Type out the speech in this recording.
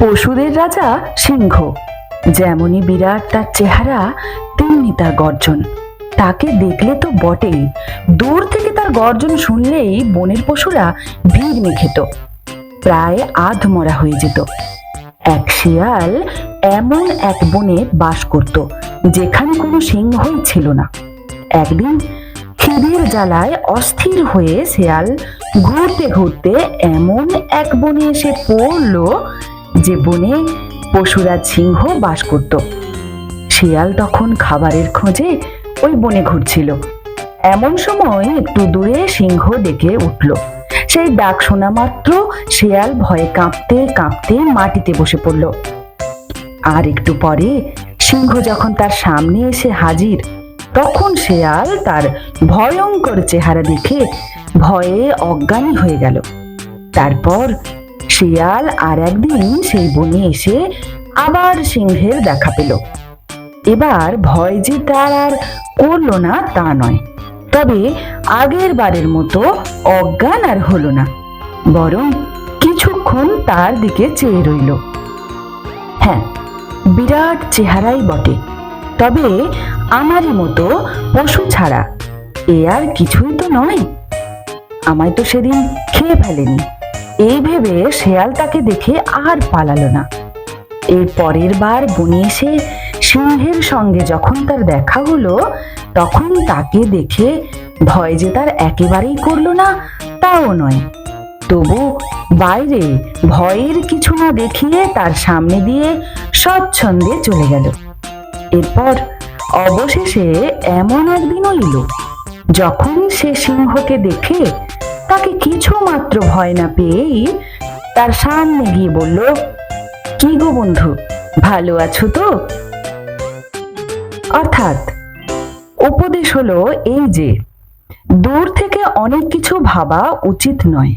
পশুদের রাজা সিংহ। যেমনই বিরাট তার চেহারা, তেমনি তার গর্জন। তাকে দেখলে তো বটেই, দূর থেকে তার গর্জন শুনলেই বনের পশুরা ভিড় মেখেত, প্রায় আধমরা হয়ে যেত। এক শিয়াল এমন এক বনে বাস করত যেখানে কোনো সিংহই ছিল না। একদিন খিদের জ্বালায় অস্থির হয়ে শিয়াল ঘুরতে ঘুরতে এমন এক বনে এসে পড়ল যে বনে পশুরাজ সিংহ বাস করত। শিয়াল তখন খাবারের খোঁজে ওই বনে ঘুরছিল। এমন সময় একটু দূরে সিংহ ডেকে উঠল। সেই ডাক শোনা মাত্র শিয়াল ভয়ে কাঁপতে কাঁপতে মাটিতে বসে পড়ল। আর একটু পরে সিংহ যখন তার সামনে এসে হাজির, তখন শিয়াল তার ভয়ঙ্কর চেহারা দেখে ভয়ে অজ্ঞানী হয়ে গেল। তারপর শিয়াল আর একদিন সেই বনে এসে আবার সিংহের দেখা পেল। এবার ভয় যে তার আর করলো না তা নয়, তবে আগের বারের মতো অজ্ঞান আর হলো না, বরং কিছুক্ষণ তার দিকে চেয়ে রইল। হ্যাঁ, বিরাট চেহারাই বটে, তবে আমারই মতো পশু ছাড়া এ আর কিছুই তো নয়। আমায় তো সেদিন খেয়ে ফেলেনি, এই ভেবে শেয়াল তাকে দেখে আর পালালো না। এর পরের বার বনে এসে সিংহের সঙ্গে যখন তার দেখা হলো, তখন তাকে দেখে ভয় যে তার একেবারেই করলো না তাও নয়, তবু বাইরে ভয়ের কিছু না দেখিয়ে তার সামনে দিয়ে স্বচ্ছন্দে চলে গেল। এরপর অবশেষে এমন একদিনও এলো যখন সে সিংহকে দেখে তাকে কিছু মাত্র ভয় না পেয়েই তার সামনে গিয়ে বলল, কি গো বন্ধু, ভালো আছো তো? অর্থাৎ উপদেশ হলো এই যে, দূর থেকে অনেক কিছু ভাবা উচিত নয়।